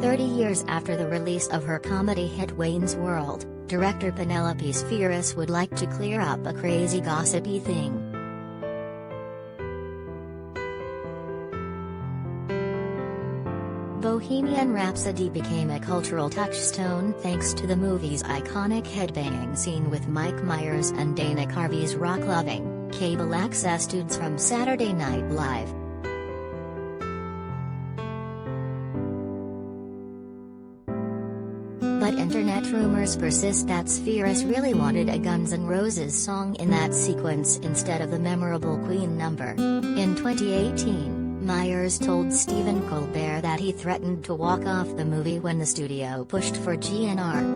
30 years after the release of her comedy hit Wayne's World, director Penelope Spheeris would like to clear up a crazy gossipy thing. Bohemian Rhapsody became a cultural touchstone thanks to the movie's iconic headbanging scene with Mike Myers and Dana Carvey's rock-loving, cable-access dudes from Saturday Night Live. But internet rumors persist that Spheeris really wanted a Guns N' Roses song in that sequence instead of the memorable Queen number. In 2018, Myers told Stephen Colbert that he threatened to walk off the movie when the studio pushed for GNR.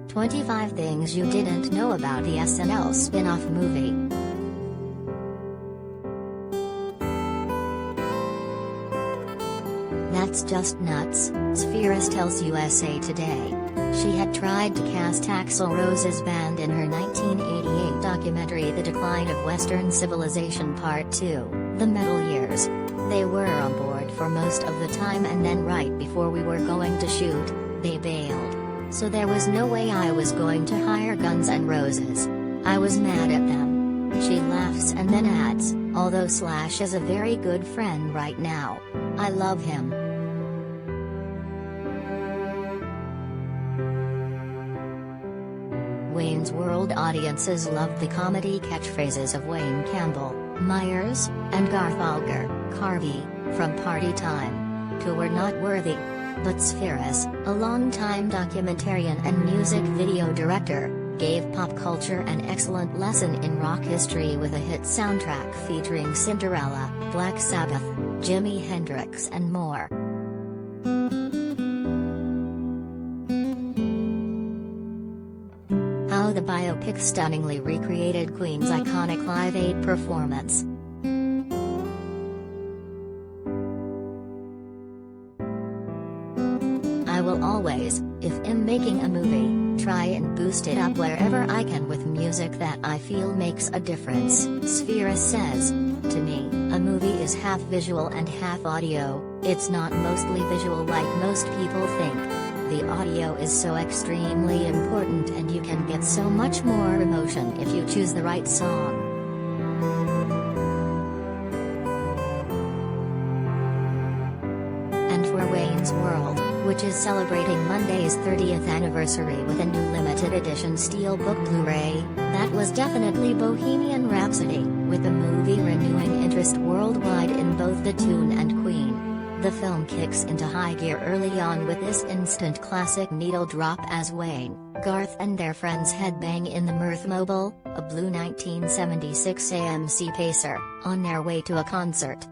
"25 Things You Didn't Know About the SNL Spin-off Movie." "That's just nuts," Spheeris tells USA Today. She had tried to cast Axl Rose's band in her 1988 documentary The Decline of Western Civilization Part 2, The Metal Years. They were on board for most of the time, and then right before we were going to shoot, they bailed. So there was no way I was going to hire Guns N' Roses. I was mad at them. She laughs and then adds, although Slash is a very good friend right now. I love him. Wayne's World audiences loved the comedy catchphrases of Wayne Campbell, Myers, and Garth Alger, Carvey, from Party Time to We're Not Worthy. But Spheeris, a longtime documentarian and music video director, gave pop culture an excellent lesson in rock history with a hit soundtrack featuring Cinderella, Black Sabbath, Jimi Hendrix and more. How the biopic stunningly recreated Queen's iconic Live Aid performance. "I will always, if I'm making a movie, try and boost it up wherever I can with music that I feel makes a difference," Spheeris says. "To me, a movie is half visual and half audio. It's not mostly visual like most people think. The audio is so extremely important, and you can get so much more emotion if you choose the right song." And for Wayne's World, which is celebrating Monday's 30th anniversary with a new limited edition steelbook Blu-ray, that was definitely Bohemian Rhapsody, with the movie renewing interest worldwide in both the tune and Queen. The film kicks into high gear early on with this instant classic needle drop as Wayne, Garth and their friends headbang in the Mirth Mobile, a blue 1976 AMC Pacer, on their way to a concert.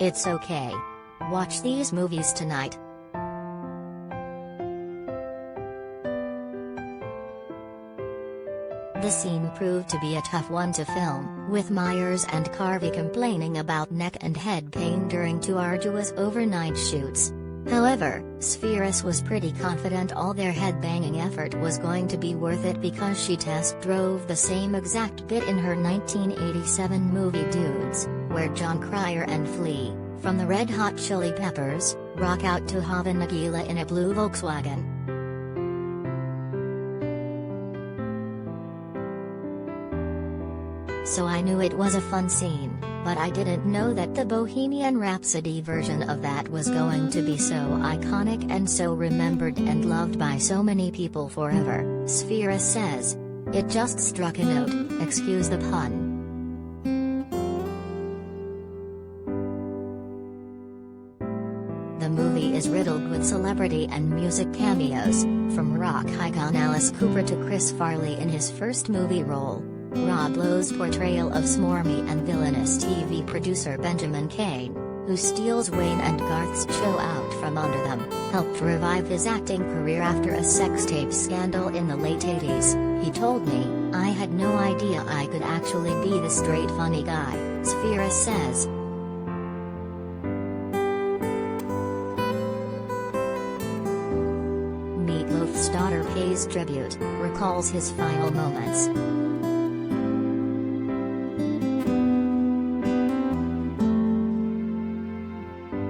It's okay. Watch these movies tonight. The scene proved to be a tough one to film, with Myers and Carvey complaining about neck and head pain during 2 arduous overnight shoots. However, Spheeris was pretty confident all their headbanging effort was going to be worth it because she test drove the same exact bit in her 1987 movie Dudes, where John Cryer and Flea, from the Red Hot Chili Peppers, rock out to Hava Nagila in a blue Volkswagen. So I knew it was a fun scene, but I didn't know that the Bohemian Rhapsody version of that was going to be so iconic and so remembered and loved by so many people forever, Spheeris says. It just struck a note, excuse the pun. The movie is riddled with celebrity and music cameos, from rock icon Alice Cooper to Chris Farley in his first movie role. Rob Lowe's portrayal of smarmy and villainous TV producer Benjamin Cain, who steals Wayne and Garth's show out from under them, helped revive his acting career after a sex tape scandal in the late 80s. He told me, "I had no idea I could actually be the straight funny guy," Spheeris says. Meatloaf's daughter pays Carvey's tribute, recalls his final moments.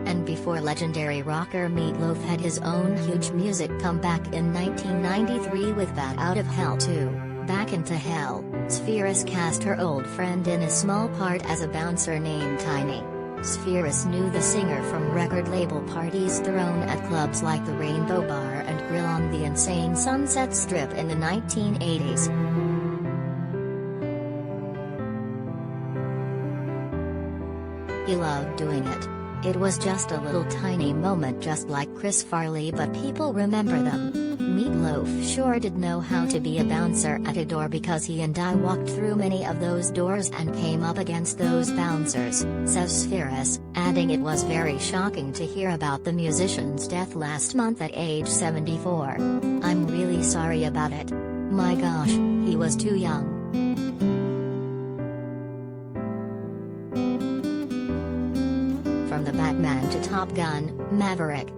And before legendary rocker Meat Loaf had his own huge music comeback in 1993 with Bat Out of Hell 2, Back into Hell, Spheeris cast her old friend in a small part as a bouncer named Tiny. Spheeris knew the singer from record label parties thrown at clubs like the Rainbow Bar and Grill on the insane Sunset Strip in the 1980s. He loved doing it. It was just a little tiny moment just like Chris Farley, but people remember them. Meat Loaf sure did know how to be a bouncer at a door because he and I walked through many of those doors and came up against those bouncers, says Spheeris, adding it was very shocking to hear about the musician's death last month at age 74. I'm really sorry about it. My gosh, he was too young. From the Batman to Top Gun, Maverick,